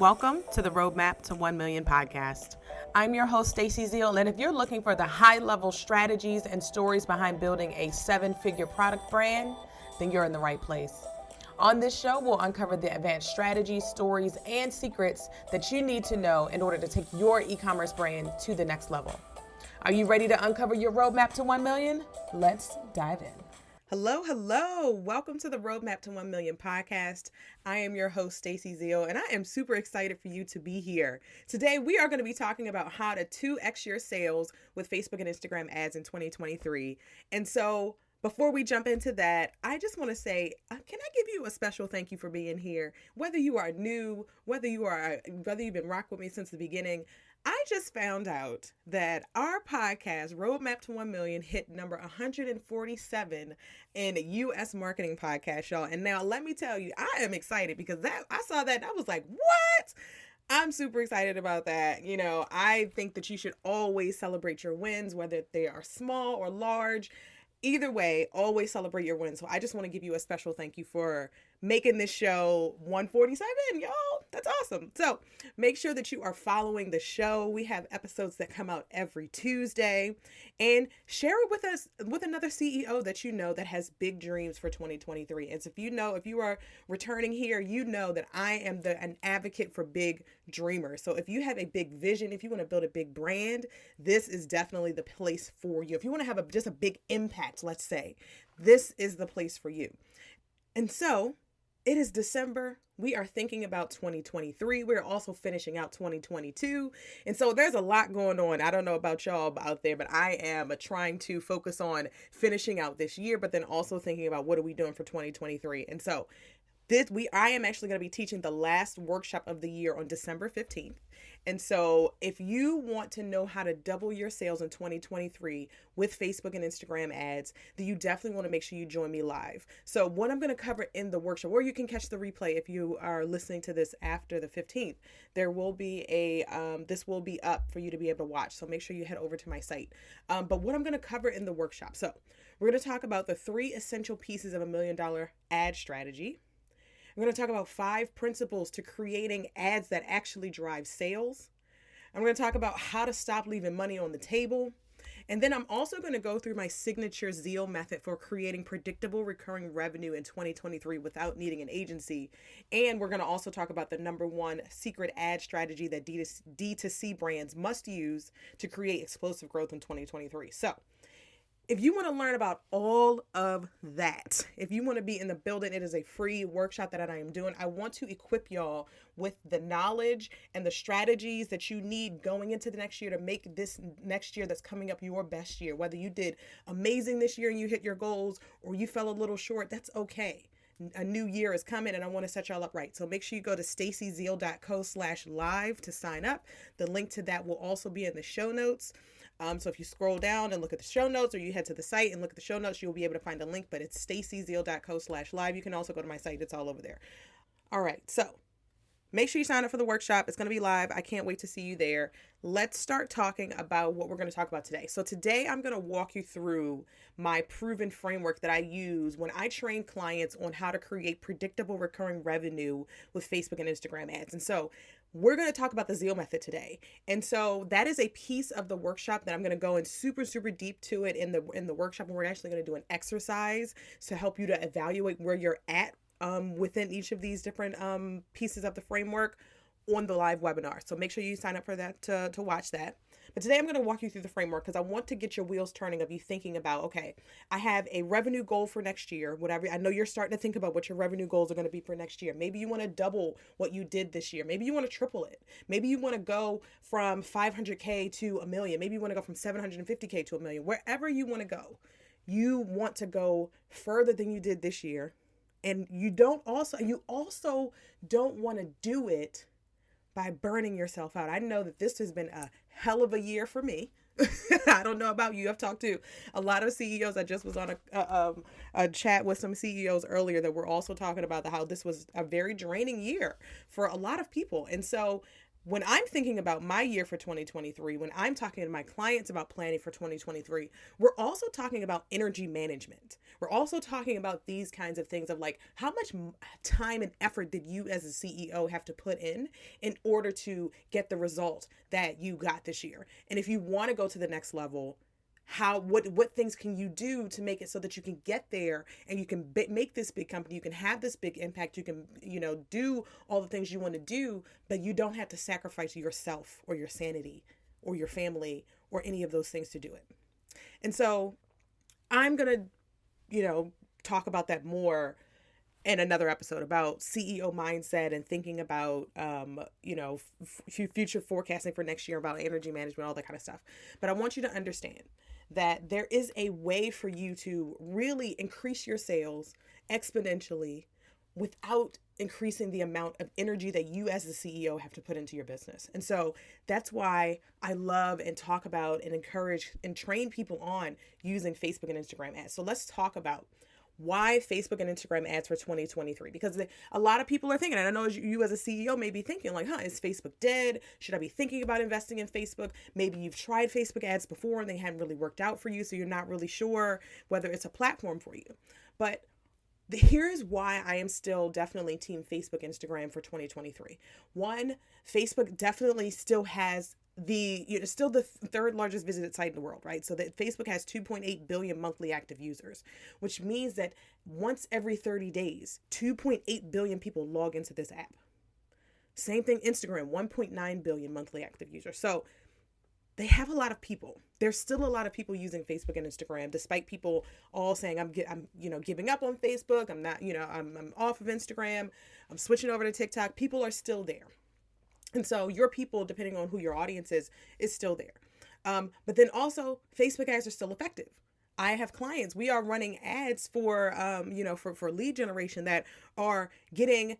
Welcome to the Roadmap to 1 Million podcast. I'm your host, Stacey Zeal, and if you're looking for the high-level strategies and stories behind building a seven-figure product brand, then you're in the right place. On this show, we'll uncover the advanced strategies, stories, and secrets that you need to know in order to take your e-commerce brand to the next level. Are you ready to uncover your roadmap to 1 million? Let's dive in. Hello. Welcome to the Roadmap to 1 Million podcast. I am your host, Stacey Zeal, and I am super excited for you to be here. Today, we are going to be talking about how to 2x your sales with Facebook and Instagram ads in 2023. And so before we jump into that, I just want to say, can I give you a special thank you for being here? Whether you are new, whether you've been rocking with me since the beginning, I just found out that our podcast, Roadmap to 1 Million, hit number 147 in U.S. marketing podcast, y'all. And now let me tell you, I am excited because I saw that and I was like, what? I'm super excited about that. You know, I think that you should always celebrate your wins, whether they are small or large. Either way, always celebrate your wins. So I just want to give you a special thank you for making this show 147, y'all. That's awesome. So make sure that you are following the show. We have episodes that come out every Tuesday, and share it with us, with another CEO that you know that has big dreams for 2023. And so if you are returning here, you know that I am an advocate for big dreamers. So if you have a big vision, if you want to build a big brand, this is definitely the place for you. If you want to have just a big impact, let's say, this is the place for you. And so it is December. We are thinking about 2023. We're also finishing out 2022. And so there's a lot going on. I don't know about y'all out there, but I am trying to focus on finishing out this year, but then also thinking about what are we doing for 2023. And so I am actually going to be teaching the last workshop of the year on December 15th. And so if you want to know how to double your sales in 2023 with Facebook and Instagram ads, then you definitely want to make sure you join me live. So what I'm going to cover in the workshop, or you can catch the replay if you are listening to this after the 15th, there will be this will be up for you to be able to watch. So make sure you head over to my site. But what I'm going to cover in the workshop. So we're going to talk about the 3 essential pieces of $1 million ad strategy. I'm going to talk about 5 principles to creating ads that actually drive sales. I'm going to talk about how to stop leaving money on the table. And then I'm also going to go through my signature Zeal method for creating predictable recurring revenue in 2023 without needing an agency. And we're going to also talk about the number 1 secret ad strategy that D2C brands must use to create explosive growth in 2023. So if you want to learn about all of that, if you want to be in the building, it is a free workshop that I am doing. I want to equip y'all with the knowledge and the strategies that you need going into the next year to make this next year that's coming up your best year. Whether you did amazing this year and you hit your goals, or you fell a little short, that's okay. A new year is coming and I want to set y'all up right. So make sure you go to staceyzeal.co/live to sign up. The link to that will also be in the show notes. So if you scroll down and look at the show notes, or you head to the site and look at the show notes, you'll be able to find a link, but it's staceyzeal.co/live. You can also go to my site. It's all over there. All right. So make sure you sign up for the workshop. It's going to be live. I can't wait to see you there. Let's start talking about what we're going to talk about today. So today I'm going to walk you through my proven framework that I use when I train clients on how to create predictable recurring revenue with Facebook and Instagram ads. And so we're going to talk about the Zeal method today. And so that is a piece of the workshop that I'm going to go in super, super deep to it in the workshop. And we're actually going to do an exercise to help you to evaluate where you're at within each of these different pieces of the framework on the live webinar. So make sure you sign up for that to watch that. But today I'm going to walk you through the framework because I want to get your wheels turning of you thinking about, okay, I have a revenue goal for next year, whatever. I know you're starting to think about what your revenue goals are going to be for next year. Maybe you want to double what you did this year. Maybe you want to triple it. Maybe you want to go from 500K to $1 million. Maybe you want to go from 750K to $1 million. Wherever you want to go, you want to go further than you did this year. And you also don't want to do it by burning yourself out. I know that this has been a hell of a year for me. I don't know about you. I've talked to a lot of CEOs. I just was on a chat with some CEOs earlier that were also talking about how this was a very draining year for a lot of people. And so when I'm thinking about my year for 2023, when I'm talking to my clients about planning for 2023, we're also talking about energy management. We're also talking about these kinds of things of like, how much time and effort did you as a CEO have to put in order to get the result that you got this year? And if you want to go to the next level, what things can you do to make it so that you can get there and you can make this big company, you can have this big impact, you can do all the things you want to do, but you don't have to sacrifice yourself or your sanity or your family or any of those things to do it. And so I'm gonna talk about that more in another episode about CEO mindset and thinking about, future forecasting for next year, about energy management, all that kind of stuff. But I want you to understand that there is a way for you to really increase your sales exponentially without increasing the amount of energy that you as the CEO have to put into your business. And so that's why I love and talk about and encourage and train people on using Facebook and Instagram ads. So let's talk about why Facebook and Instagram ads for 2023, because a lot of people are thinking, and I know you as a CEO may be thinking like, is Facebook dead? Should I be thinking about investing in Facebook? Maybe you've tried Facebook ads before and they haven't really worked out for you, so you're not really sure whether it's a platform for you. But here's why I am still definitely team Facebook, Instagram for 2023. One, Facebook definitely still has still the third largest visited site in the world, right? So that Facebook has 2.8 billion monthly active users, which means that once every 30 days, 2.8 billion people log into this app. Same thing, Instagram, 1.9 billion monthly active users. So they have a lot of people. There's still a lot of people using Facebook and Instagram, despite people all saying I'm giving up on Facebook. I'm not, I'm off of Instagram. I'm switching over to TikTok. People are still there. And so your people, depending on who your audience is still there. But then also Facebook ads are still effective. I have clients, we are running ads for lead generation that are getting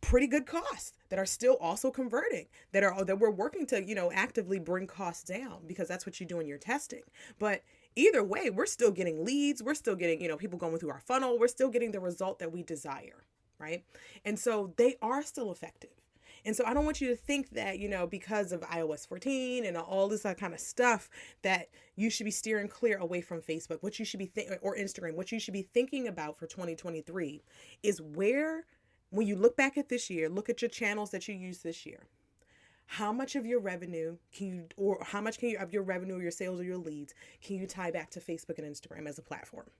pretty good costs, that are still also converting, that we're working to, actively bring costs down, because that's what you do in your testing. But either way, we're still getting leads. We're still getting, people going through our funnel. We're still getting the result that we desire. Right. And so they are still effective. And so I don't want you to think that, because of iOS 14 and all this kind of stuff, that you should be steering clear away from Facebook. What you should be or Instagram, what you should be thinking about for 2023 is when you look back at this year, look at your channels that you used this year. How much of your revenue of your revenue, or your sales, or your leads can you tie back to Facebook and Instagram as a platform?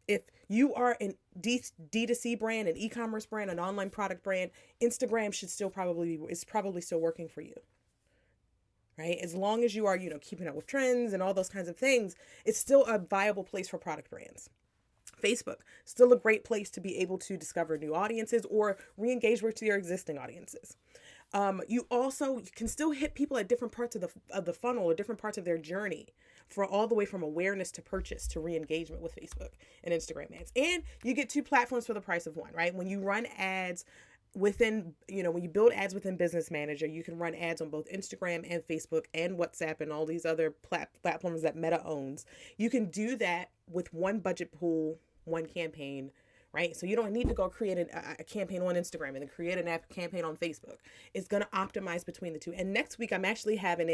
If you are an D2C brand, an e-commerce brand, an online product brand, Instagram is probably still working for you, right? As long as you are, keeping up with trends and all those kinds of things, it's still a viable place for product brands. Facebook, still a great place to be able to discover new audiences or re-engage with your existing audiences. You can still hit people at different parts of the funnel, or different parts of their journey, for all the way from awareness to purchase to re-engagement with Facebook and Instagram ads. And you get two platforms for the price of one, right? When you run ads within, when you build ads within Business Manager, you can run ads on both Instagram and Facebook and WhatsApp and all these other platforms that Meta owns. You can do that with one budget pool, one campaign, right? So you don't need to go create a campaign on Instagram and then create an app campaign on Facebook. It's going to optimize between the two. And next week, I'm actually having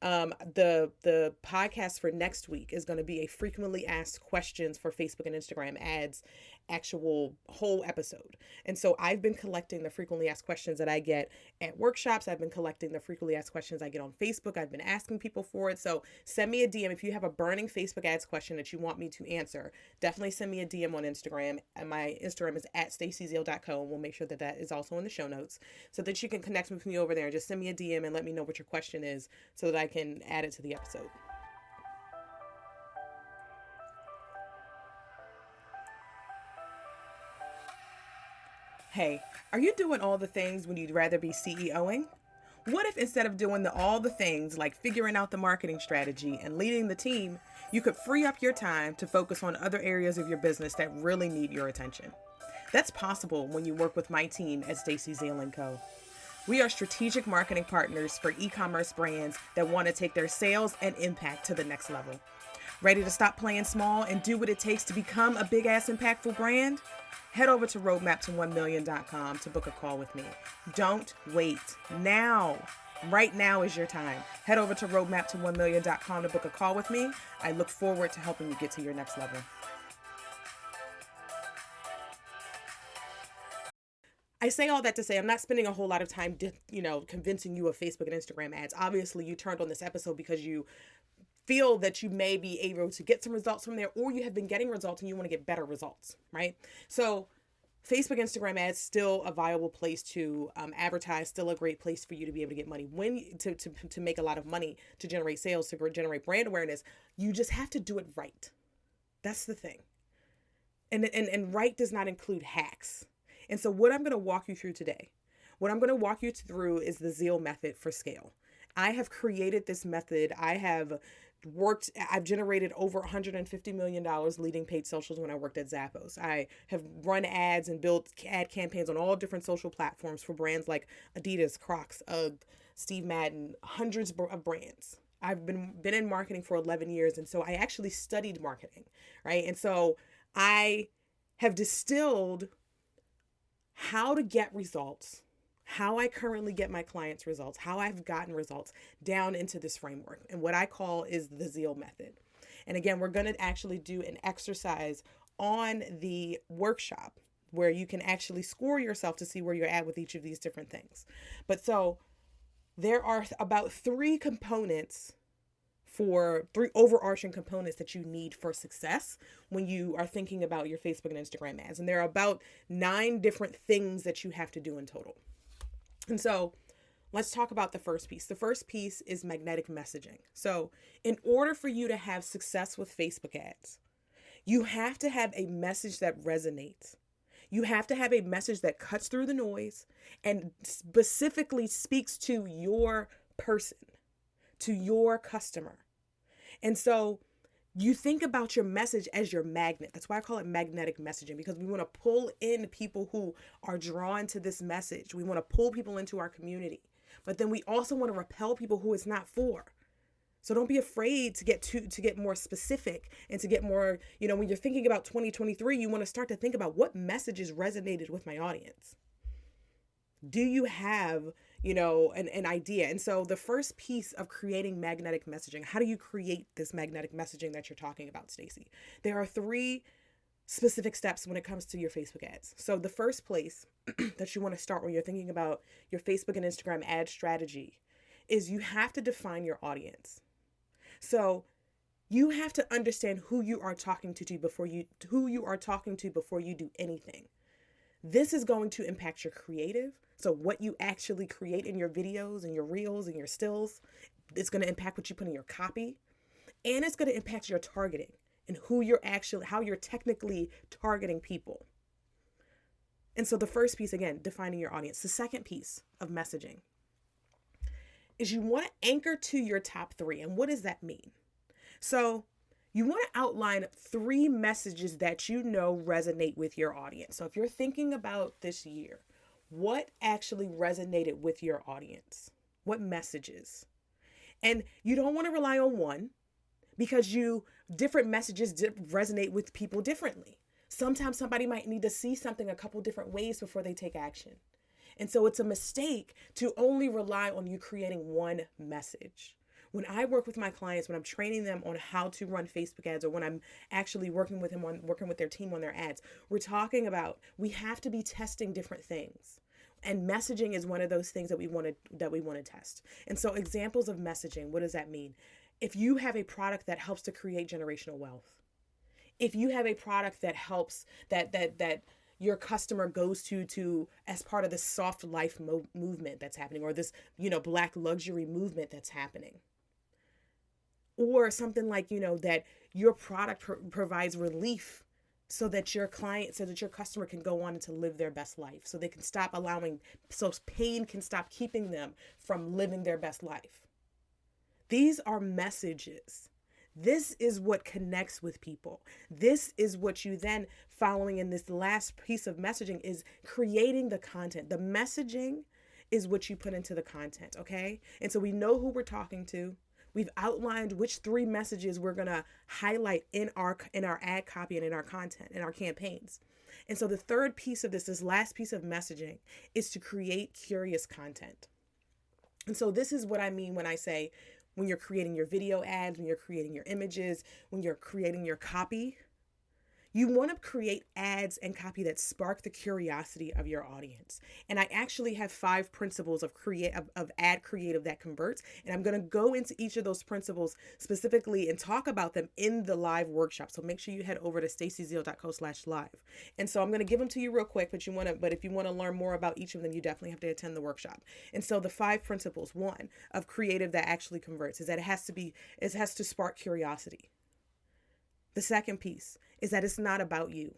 the podcast for next week is going to be a frequently asked questions for Facebook and Instagram ads, actual whole episode. And so I've been collecting the frequently asked questions that I get at workshops. I've been collecting the frequently asked questions I get on Facebook. I've been asking people for it. So send me a DM if you have a burning Facebook ads question that you want me to answer. Definitely send me a DM on Instagram. And my Instagram is @stacyzeal.co, and we'll make sure that is also in the show notes, so that you can connect with me over there and just send me a DM and let me know what your question is so that I can add it to the episode. Hey, are you doing all the things when you'd rather be CEOing? What if instead of doing all the things like figuring out the marketing strategy and leading the team, you could free up your time to focus on other areas of your business that really need your attention? That's possible when you work with my team at Stacy Zeal & Co. We are strategic marketing partners for e-commerce brands that want to take their sales and impact to the next level. Ready to stop playing small and do what it takes to become a big-ass impactful brand? Head over to roadmapto1million.com to book a call with me. Don't wait. Now, right now is your time. Head over to roadmapto1million.com to book a call with me. I look forward to helping you get to your next level. I say all that to say I'm not spending a whole lot of time, convincing you of Facebook and Instagram ads. Obviously, you turned on this episode because you feel that you may be able to get some results from there, or you have been getting results and you want to get better results, right? So Facebook, Instagram ads, still a viable place to advertise, still a great place for you to be able to get money. To make a lot of money, to generate sales, to generate brand awareness, you just have to do it right. That's the thing. And right does not include hacks. And so what I'm going to walk you through today, what I'm going to walk you through is the Zeal method for scale. I have created this method. I've generated over $150 million leading paid socials when I worked at Zappos. I have run ads and built ad campaigns on all different social platforms for brands like Adidas, Crocs, UGG, Steve Madden, hundreds of brands. I've been in marketing for 11 years. And so I actually studied marketing, right? And so I have distilled how to get results, how I currently get my clients results, how I've gotten results down into this framework. And what I call is the Zeal method. And again, we're going to actually do an exercise on the workshop where you can actually score yourself to see where you're at with each of these different things. But so there are about three overarching components that you need for success when you are thinking about your Facebook and Instagram ads. And there are about 9 different things that you have to do in total. And so let's talk about the first piece. The first piece is magnetic messaging. So in order for you to have success with Facebook ads, you have to have a message that resonates. You have to have a message that cuts through the noise and specifically speaks to your person, to your customer. And so you think about your message as your magnet. That's why I call it magnetic messaging, because we want to pull in people who are drawn to this message. We want to pull people into our community, but then we also want to repel people who it's not for. So don't be afraid to get more specific and to get more, when you're thinking about 2023, you want to start to think about what messages resonated with my audience. Do you have an idea? And so the first piece of creating magnetic messaging, how do you create this magnetic messaging that you're talking about, Stacey? There are 3 specific steps when it comes to your Facebook ads. So the first place that you want to start when you're thinking about your Facebook and Instagram ad strategy is you have to define your audience. So you have to understand who you are talking to before you do anything. This is going to impact your creative. So what you actually create in your videos and your reels and your stills, it's going to impact what you put in your copy, and it's going to impact your targeting and how you're technically targeting people. And so the first piece, again, defining your audience. The second piece of messaging is you want to anchor to your top 3. And what does that mean? So you want to outline 3 messages that resonate with your audience. So if you're thinking about this year, what actually resonated with your audience? What messages? And you don't want to rely on one, because different messages resonate with people differently. Sometimes somebody might need to see something a couple different ways before they take action. And so it's a mistake to only rely on you creating one message. When I work with my clients, when I'm training them on how to run Facebook ads, or when I'm actually working with their team on their ads, we're talking about, we have to be testing different things. And messaging is one of those things that we want to test. And so examples of messaging, what does that mean? If you have a product that helps to create generational wealth, if you have a product that helps that your customer goes to as part of this soft life movement that's happening, or this, Black luxury movement that's happening, or something like, that your product provides relief so that your customer can go on to live their best life, so they can so pain can stop keeping them from living their best life. These are messages. This is what connects with people. This is what you then, following in this last piece of messaging, is creating the content. The messaging is what you put into the content, okay? And so we know who we're talking to. We've outlined which 3 messages we're going to highlight in our ad copy and in our content, in our campaigns. And so the third piece of this last piece of messaging, is to create curious content. And so this is what I mean when I say, when you're creating your video ads, when you're creating your images, when you're creating your copy, you want to create ads and copy that spark the curiosity of your audience. And I actually have 5 principles of ad creative that converts. And I'm going to go into each of those principles specifically and talk about them in the live workshop. So make sure you head over to stacyzeal.co/live. And so I'm going to give them to you real quick, but if you want to learn more about each of them, you definitely have to attend the workshop. And so the 5 principles, 1, of creative that actually converts, is that it has to spark curiosity. The second piece is that it's not about you.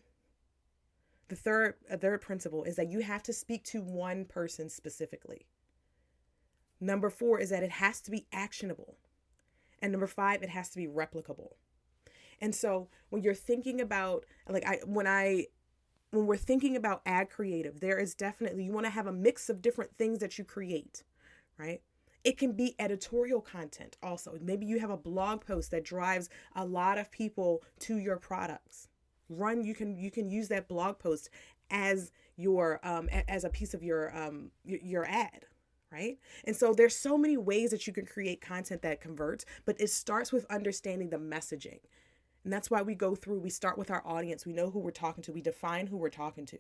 The third principle is that you have to speak to one person specifically. Number 4 is that it has to be actionable. And number 5, it has to be replicable. And so when you're thinking about, when we're thinking about ad creative, there is definitely, you want to have a mix of different things that you create, right? It can be editorial content also. Maybe you have a blog post that drives a lot of people to your products. You can use that blog post as your as a piece of your ad, right? And so there's so many ways that you can create content that converts, but it starts with understanding the messaging. And that's why we start with our audience. We know who we're talking to. We define who we're talking to.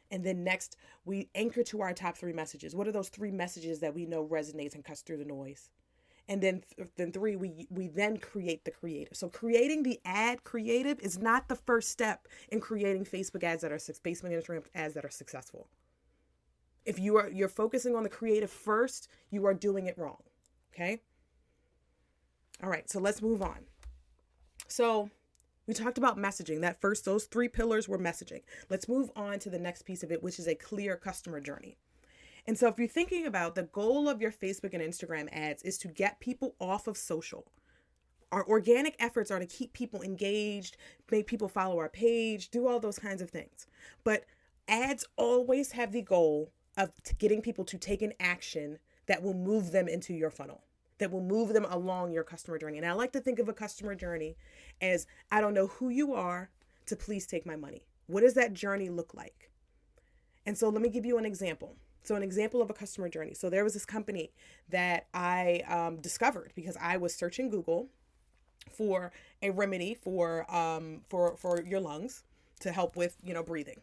And then next, we anchor to our top 3 messages. What are those 3 messages that we know resonates and cuts through the noise? And then 3, we then create the creative. So creating the ad creative is not the first step in creating Facebook and Instagram ads that are successful. If you're focusing on the creative first, you are doing it wrong. Okay? All right, so let's move on. So we talked about messaging. Those 3 pillars were messaging. Let's move on to the next piece of it, which is a clear customer journey. And so if you're thinking about the goal of your Facebook and Instagram ads is to get people off of social. Our organic efforts are to keep people engaged, make people follow our page, do all those kinds of things. But ads always have the goal of getting people to take an action that will move them into your funnel, that will move them along your customer journey. And I like to think of a customer journey as, I don't know who you are, to please take my money. What does that journey look like? And so let me give you an example. So an example of a customer journey. So there was this company that I discovered because I was searching Google for a remedy for your lungs to help with, breathing.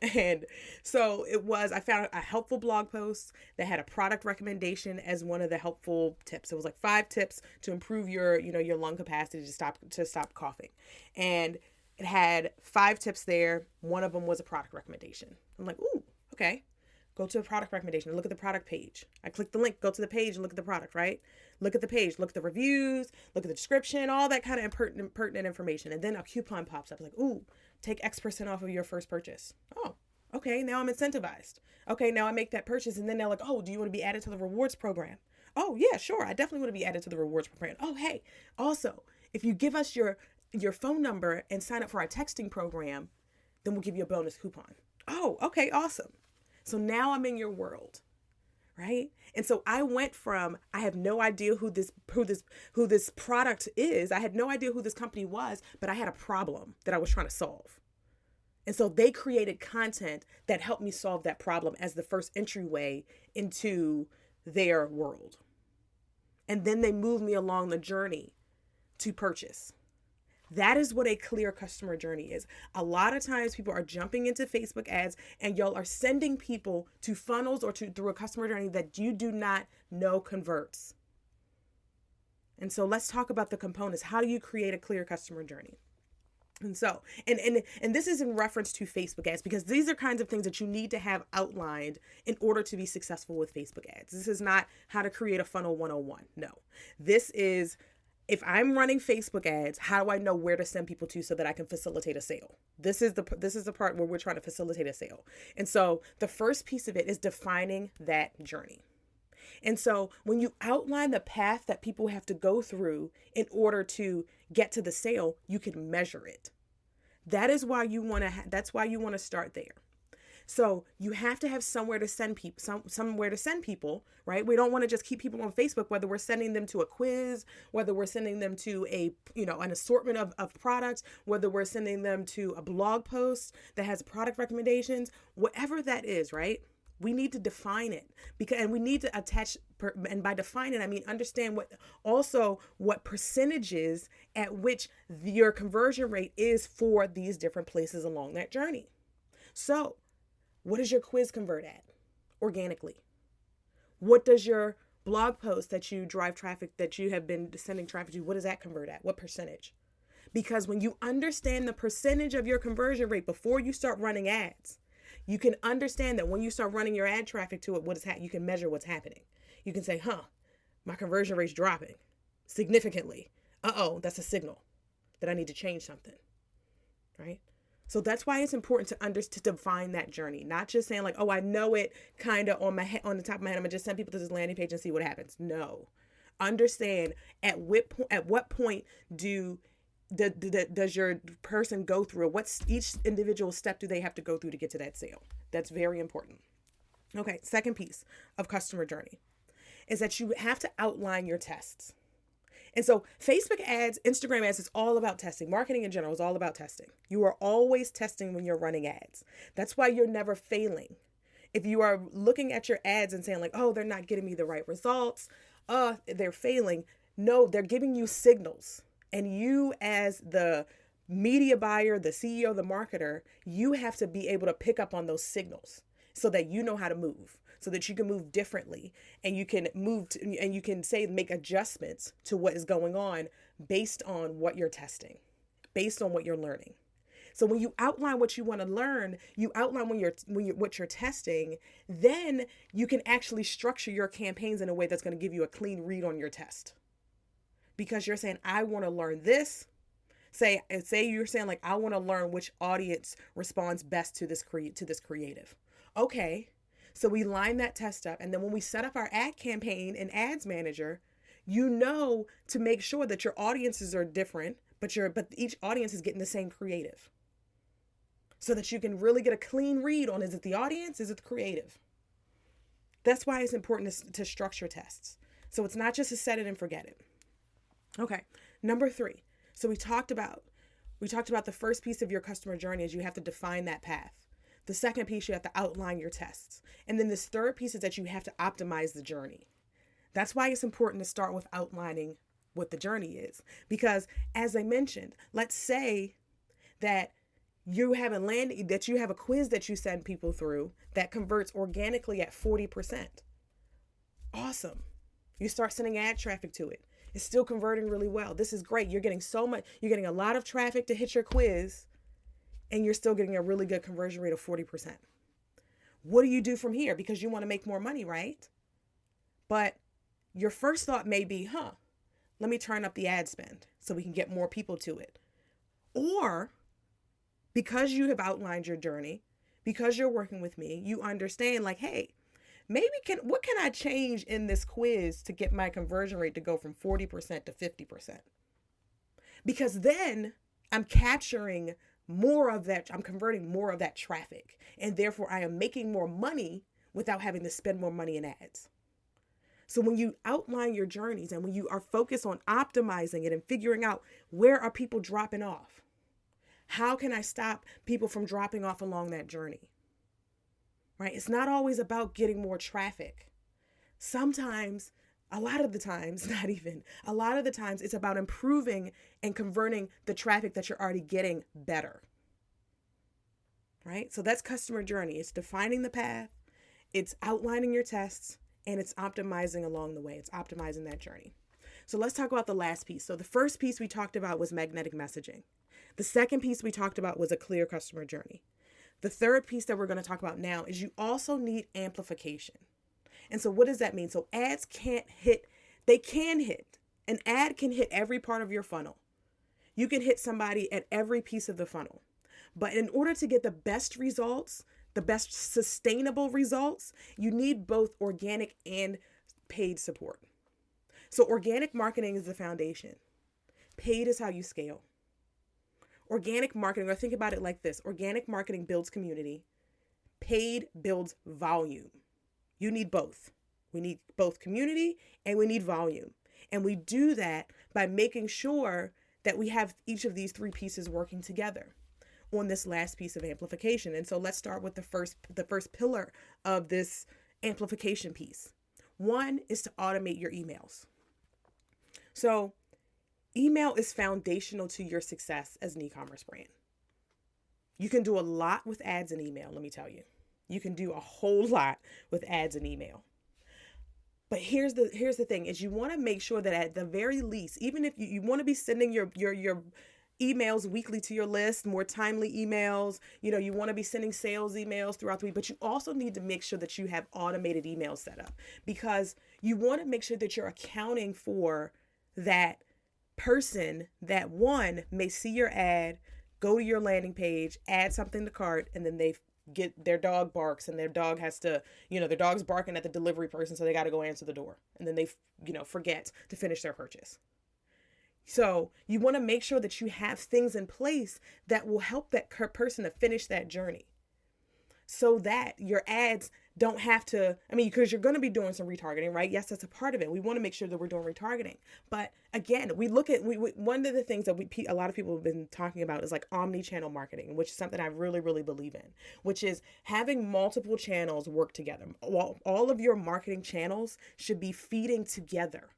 And so I found a helpful blog post that had a product recommendation as one of the helpful tips. It was like 5 tips to improve your lung capacity to stop coughing. And it had 5 tips there. One of them was a product recommendation. I'm like, ooh, okay. Go to a product recommendation and look at the product page. I click the link, go to the page and look at the product, right? Look at the page, look at the reviews, look at the description, all that kind of pertinent information. And then a coupon pops up like, ooh, take X% off of your first purchase. Oh, okay. Now I'm incentivized. Okay. Now I make that purchase. And then they're like, oh, do you want to be added to the rewards program? Oh yeah, sure. I definitely want to be added to the rewards program. Oh, hey, also, if you give us your phone number and sign up for our texting program, then we'll give you a bonus coupon. Oh, okay. Awesome. So now I'm in your world, right? And so I went from, I have no idea who this product is. I had no idea who this company was, but I had a problem that I was trying to solve. And so they created content that helped me solve that problem as the first entryway into their world. And then they moved me along the journey to purchase. That is what a clear customer journey is. A lot of times people are jumping into Facebook ads and y'all are sending people to funnels or through a customer journey that you do not know converts. And so let's talk about the components. How do you create a clear customer journey? And so, and this is in reference to Facebook ads, because these are kinds of things that you need to have outlined in order to be successful with Facebook ads. This is not how to create a funnel 101. No, this is, if I'm running Facebook ads, how do I know where to send people to so that I can facilitate a sale? This is the part where we're trying to facilitate a sale. And so the first piece of it is defining that journey. And so when you outline the path that people have to go through in order to get to the sale, you can measure it. That's why you want to start there. So you have to have somewhere to send people, somewhere to send people, right? We don't want to just keep people on Facebook, whether we're sending them to a quiz, whether we're sending them to an assortment of products, whether we're sending them to a blog post that has product recommendations, whatever that is, right? We need to define it and we need to attach, and by defining, I mean, understand what percentages at which your conversion rate is for these different places along that journey. So what does your quiz convert at organically? What does your blog post that you drive traffic, that you have been sending traffic to, what does that convert at? What percentage? Because when you understand the percentage of your conversion rate before you start running ads, you can understand that when you start running your ad traffic to it, you can measure what's happening. You can say, my conversion rate's dropping significantly. That's a signal that I need to change something, right? So that's why it's important to define that journey, not just saying like, I know it kind of on the top of my head. I'm gonna just send people to this landing page and see what happens. No, understand at what point does your person go through? What's each individual step do they have to go through to get to that sale? That's very important. Okay, second piece of customer journey is that you have to outline your tests. And so Facebook ads, Instagram ads, is all about testing. Marketing in general is all about testing. You are always testing when you're running ads. That's why you're never failing. If you are looking at your ads and saying like, they're not getting me the right results, they're failing. No, they're giving you signals. And you as the media buyer, the CEO, the marketer, you have to be able to pick up on those signals so that you know how to move, so that you can move differently and you can and you can make adjustments to what is going on based on what you're testing, based on what you're learning. So when you outline what you want to learn, you outline what you're testing, then you can actually structure your campaigns in a way that's going to give you a clean read on your test. Because you're saying, I want to learn this. Say you're saying like, I want to learn which audience responds best to this creative. Okay. So we line that test up. And then when we set up our ad campaign in Ads Manager, to make sure that your audiences are different, but each audience is getting the same creative. So that you can really get a clean read on, is it the audience? Is it the creative? That's why it's important to structure tests. So it's not just to set it and forget it. Okay. Number 3. So we talked about the first piece of your customer journey is you have to define that path. The second piece, you have to outline your tests. And then this third piece is that you have to optimize the journey. That's why it's important to start with outlining what the journey is. Because as I mentioned, let's say that you have a quiz that you send people through that converts organically at 40%. Awesome. You start sending ad traffic to it. It's still converting really well. This is great. You're getting a lot of traffic to hit your quiz, and you're still getting a really good conversion rate of 40%. What do you do from here? Because you want to make more money, right? But your first thought may be, let me turn up the ad spend so we can get more people to it. Or because you have outlined your journey, because you're working with me, you understand like, hey, what can I change in this quiz to get my conversion rate to go from 40% to 50%? Because then I'm capturing more of that. I'm converting more of that traffic. And therefore I am making more money without having to spend more money in ads. So when you outline your journeys and when you are focused on optimizing it and figuring out where are people dropping off, how can I stop people from dropping off along that journey? Right? It's not always about getting more traffic. Sometimes, a lot of the times, it's about improving and converting the traffic that you're already getting better. Right? So that's customer journey. It's defining the path, it's outlining your tests, and it's optimizing along the way. It's optimizing that journey. So let's talk about the last piece. So the first piece we talked about was magnetic messaging. The second piece we talked about was a clear customer journey. The third piece that we're going to talk about now is you also need amplification. And so what does that mean? So ads can hit. An ad can hit every part of your funnel. You can hit somebody at every piece of the funnel. But in order to get the best results, the best sustainable results, you need both organic and paid support. So organic marketing is the foundation. Paid is how you scale. Organic marketing, or think about it like this. Organic marketing builds community. Paid builds volume. You need both. We need both community and we need volume. And we do that by making sure that we have each of these three pieces working together on this last piece of amplification. And so let's start with the first pillar of this amplification piece. One is to automate your emails. So email is foundational to your success as an e-commerce brand. You can do a lot with ads and email, let me tell you. You can do a whole lot with ads and email. But here's the thing is you want to make sure that at the very least, even if you want to be sending your emails weekly to your list, more timely emails, you want to be sending sales emails throughout the week, but you also need to make sure that you have automated emails set up, because you want to make sure that you're accounting for that person that, one, may see your ad, go to your landing page, add something to cart, and then they get their dog barks and their dog has to, their dog's barking at the delivery person, so they got to go answer the door, and then they forget to finish their purchase. So you want to make sure that you have things in place that will help that person to finish that journey, so that your ads don't have to, because you're going to be doing some retargeting, right? Yes, that's a part of it. We want to make sure that we're doing retargeting. But again, we look at, one of the things that a lot of people have been talking about is like omni-channel marketing, which is something I really, really believe in, which is having multiple channels work together. All of your marketing channels should be feeding together,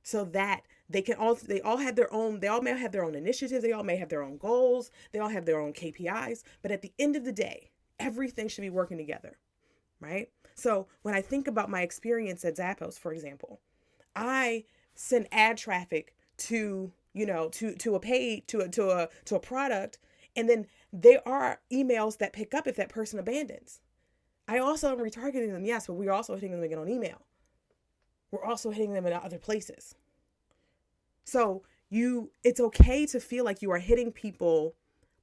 so that they all may have their own initiatives. They all may have their own goals. They all have their own KPIs. But at the end of the day, everything should be working together, right? So when I think about my experience at Zappos, for example, I send ad traffic to a product, and then there are emails that pick up if that person abandons. I also am retargeting them, yes, but we're also hitting them again on email. We're also hitting them in other places. So it's okay to feel like you are hitting people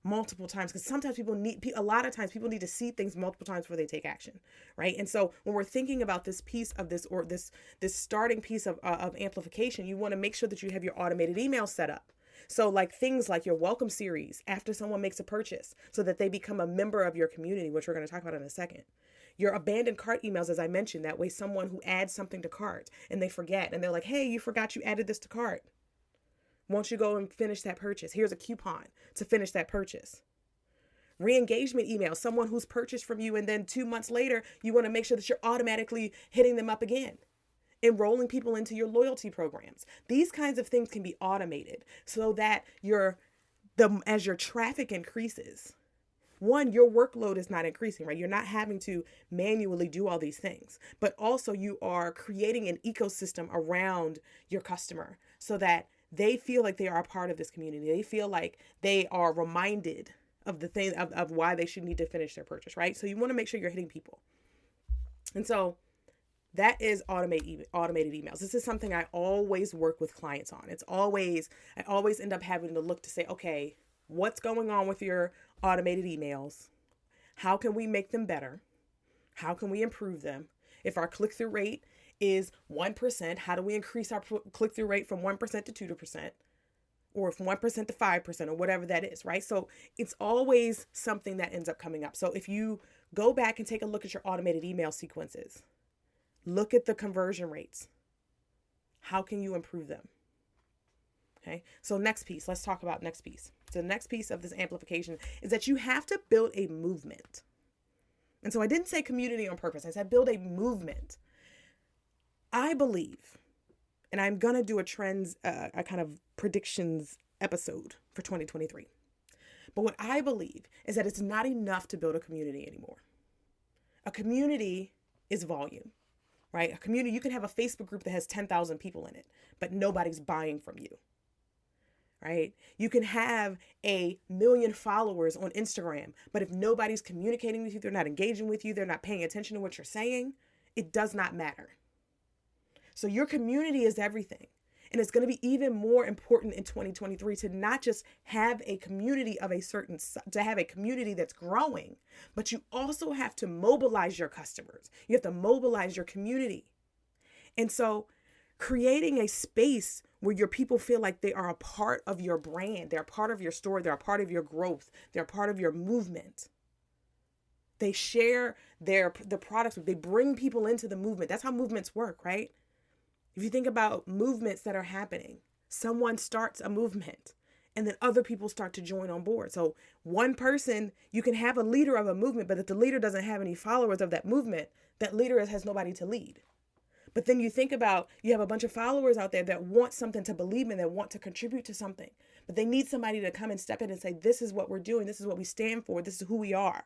multiple times, because sometimes people need to see things multiple times before they take action, right? And so when we're thinking about this piece of this, or this starting piece of amplification, you want to make sure that you have your automated email set up. So like things like your welcome series after someone makes a purchase, so that they become a member of your community, which we're going to talk about in a second. Your abandoned cart emails, as I mentioned, that way someone who adds something to cart and they forget, and they're like, hey, you forgot you added this to cart. Won't you go and finish that purchase? Here's a coupon to finish that purchase. Re-engagement email, someone who's purchased from you, and then 2 months later, you want to make sure that you're automatically hitting them up again. Enrolling people into your loyalty programs. These kinds of things can be automated so that as your traffic increases, one, your workload is not increasing, right? You're not having to manually do all these things, but also you are creating an ecosystem around your customer so that they feel like they are a part of this community. They feel like they are reminded of the thing of why they should need to finish their purchase, right? So you want to make sure you're hitting people. And so that is automated emails. This is something I always work with clients on. I always end up having to look to say, okay, what's going on with your automated emails? How can we make them better? How can we improve them? If our click-through rate is 1%, how do we increase our click-through rate from 1% to 2%, or from 1% to 5%, or whatever that is, right? So it's always something that ends up coming up. So if you go back and take a look at your automated email sequences, look at the conversion rates. How can you improve them? Okay, so let's talk about next piece. So the next piece of this amplification is that you have to build a movement. And so I didn't say community on purpose. I said build a movement. I believe, and I'm going to do a kind of predictions episode for 2023. But what I believe is that it's not enough to build a community anymore. A community is volume, right? A community, you can have a Facebook group that has 10,000 people in it, but nobody's buying from you, right? You can have 1 million followers on Instagram, but if nobody's communicating with you, they're not engaging with you, they're not paying attention to what you're saying, it does not matter. So your community is everything. And it's going to be even more important in 2023 to not just have a community to have a community that's growing, but you also have to mobilize your customers. You have to mobilize your community. And so creating a space where your people feel like they are a part of your brand, they're a part of your story, they're a part of your growth, they're a part of your movement. They share the products. They bring people into the movement. That's how movements work, right? If you think about movements that are happening, someone starts a movement and then other people start to join on board. So one person, you can have a leader of a movement, but if the leader doesn't have any followers of that movement, that leader has nobody to lead. But then you think about, you have a bunch of followers out there that want something to believe in, that want to contribute to something, but they need somebody to come and step in and say, this is what we're doing. This is what we stand for. This is who we are.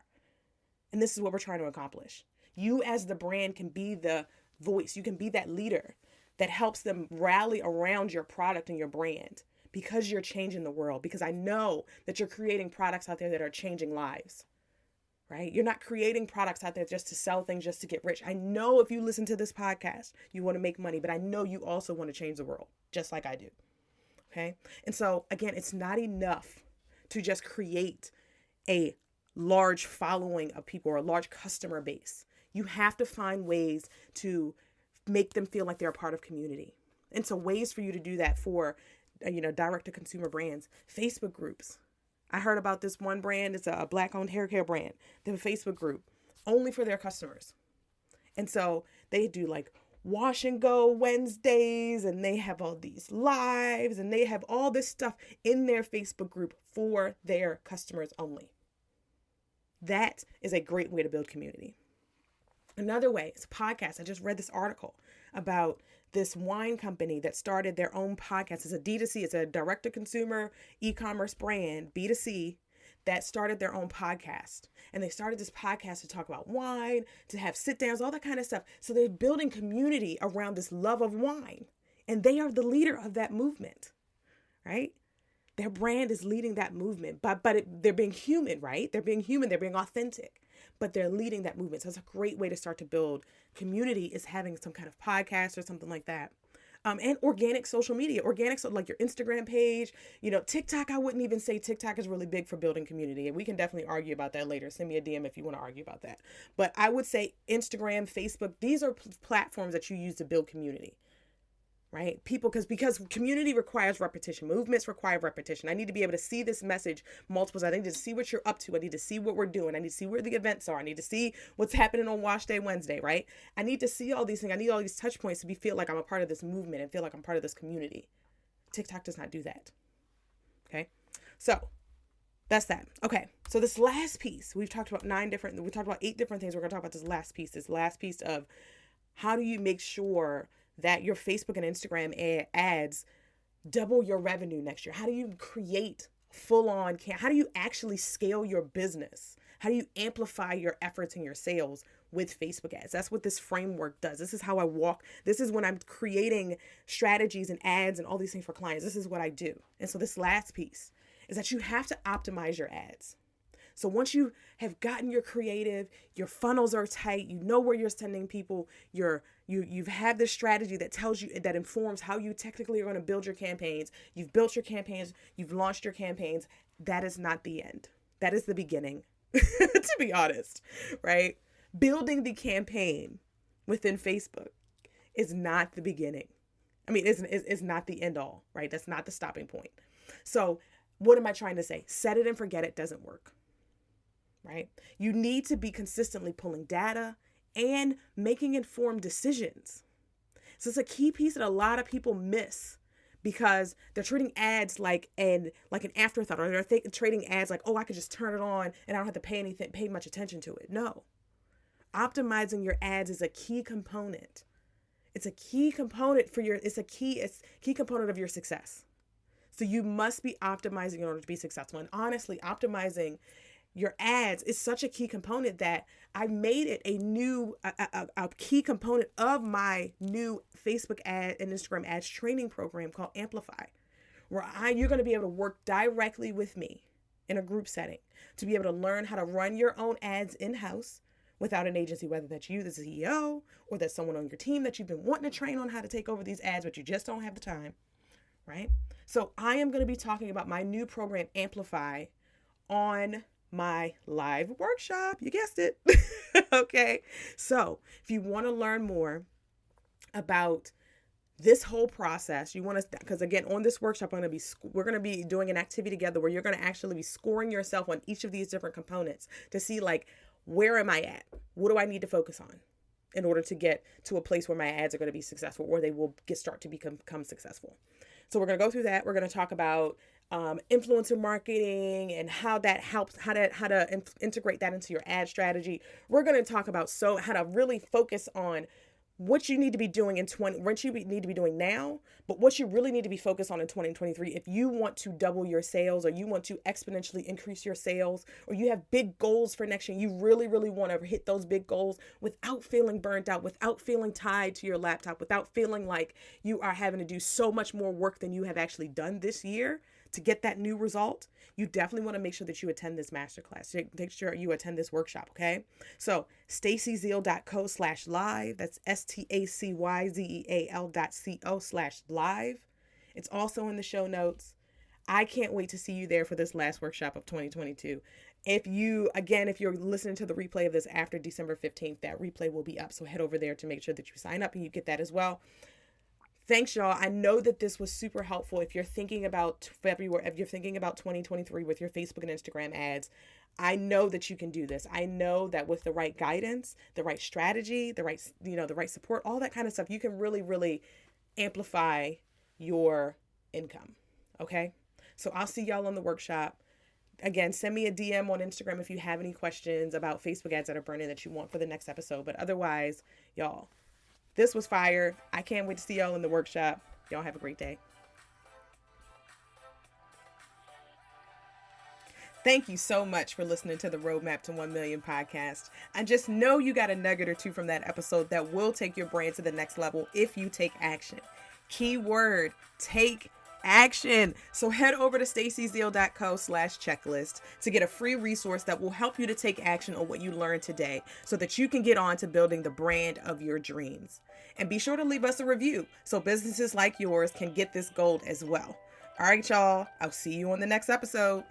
And this is what we're trying to accomplish. You as the brand can be the voice. You can be that leader that helps them rally around your product and your brand, because you're changing the world. Because I know that you're creating products out there that are changing lives, right? You're not creating products out there just to sell things, just to get rich. I know if you listen to this podcast, you want to make money, but I know you also want to change the world, just like I do. Okay. And so again, it's not enough to just create a large following of people or a large customer base. You have to find ways to make them feel like they're a part of community. And so ways for you to do that for, direct to consumer brands, Facebook groups. I heard about this one brand. It's a Black-owned hair care brand. They have a Facebook group only for their customers. And so they do like wash and go Wednesdays, and they have all these lives, and they have all this stuff in their Facebook group for their customers only. That is a great way to build community. Another way is a podcast. I just read this article about this wine company that started their own podcast. It's a D2C. It's a direct-to-consumer e-commerce brand, B2C, that started their own podcast. And they started this podcast to talk about wine, to have sit-downs, all that kind of stuff. So they're building community around this love of wine. And they are the leader of that movement, right? Their brand is leading that movement. But they're being human, right? They're being human. They're being authentic. But they're leading that movement. So it's a great way to start to build community, is having some kind of podcast or something like that. And organic social media, like your Instagram page, TikTok. I wouldn't even say TikTok is really big for building community. And we can definitely argue about that later. Send me a DM if you want to argue about that. But I would say Instagram, Facebook, these are platforms that you use to build community. Right? Because community requires repetition. Movements require repetition. I need to be able to see this message multiple times. I need to see what you're up to. I need to see what we're doing. I need to see where the events are. I need to see what's happening on Wash Day Wednesday, right? I need to see all these things. I need all these touch points to feel like I'm a part of this movement and feel like I'm part of this community. TikTok does not do that. Okay? So that's that. Okay. So this last piece, we talked about 8 different things. We're going to talk about this last piece of how do you make sure that your Facebook and Instagram ads double your revenue next year? How do you create full-on, how do you actually scale your business? How do you amplify your efforts and your sales with Facebook ads? That's what this framework does. This is how I walk. This is when I'm creating strategies and ads and all these things for clients. This is what I do. And so this last piece is that you have to optimize your ads. So once you have gotten your creative, your funnels are tight, you know where you're sending people, you've had this strategy that tells you, that informs how you technically are going to build your campaigns. You've built your campaigns, you've launched your campaigns. That is not the end. That is the beginning, to be honest, right? Building the campaign within Facebook is not the beginning. I mean, it's not the end all, right? That's not the stopping point. So what am I trying to say? Set it and forget it doesn't work. Right? You need to be consistently pulling data and making informed decisions. So it's a key piece that a lot of people miss because they're treating ads like an afterthought, or they're trading ads like, oh, I could just turn it on and I don't have to pay much attention to it. No. Optimizing your ads is a key component. It's a key component it's a key component of your success. So you must be optimizing in order to be successful. And honestly, optimizing your ads is such a key component that I made it a key component of my new Facebook ad and Instagram ads training program called Amplify, where you're going to be able to work directly with me in a group setting to be able to learn how to run your own ads in-house without an agency, whether that's you, the CEO, or that's someone on your team that you've been wanting to train on how to take over these ads, but you just don't have the time, right? So I am going to be talking about my new program, Amplify, on my live workshop. You guessed it. Okay. So if you want to learn more about this whole process, because again, on this workshop, we're going to be doing an activity together where you're going to actually be scoring yourself on each of these different components to see like, where am I at? What do I need to focus on in order to get to a place where my ads are going to be successful, or they will start to become successful? So we're going to go through that. We're going to talk about influencer marketing and how that helps, how to integrate that into your ad strategy. We're going to talk about how to really focus on what you need to be doing what you need to be doing now, but what you really need to be focused on in 2023. If you want to double your sales, or you want to exponentially increase your sales, or you have big goals for next year, you really, really want to hit those big goals without feeling burnt out, without feeling tied to your laptop, without feeling like you are having to do so much more work than you have actually done this year to get that new result, you definitely want to make sure that you attend this masterclass. Make sure you attend this workshop, okay? So stacyzeal.co/live. That's stacyzeal.co/live. It's also in the show notes. I can't wait to see you there for this last workshop of 2022. If you're listening to the replay of this after December 15th, that replay will be up. So head over there to make sure that you sign up and you get that as well. Thanks, y'all. I know that this was super helpful. If you're thinking about February, if you're thinking about 2023 with your Facebook and Instagram ads, I know that you can do this. I know that with the right guidance, the right strategy, the right support, all that kind of stuff, you can really, really amplify your income. Okay? So I'll see y'all on the workshop. Again, send me a DM on Instagram if you have any questions about Facebook ads that are burning that you want for the next episode. But otherwise, y'all, this was fire. I can't wait to see y'all in the workshop. Y'all have a great day. Thank you so much for listening to the Roadmap to 1 Million podcast. I just know you got a nugget or two from that episode that will take your brand to the next level if you take action. Keyword, take action. So head over to stacyzeal.co/checklist to get a free resource that will help you to take action on what you learned today so that you can get on to building the brand of your dreams. And be sure to leave us a review so businesses like yours can get this gold as well. All right, y'all. I'll see you on the next episode.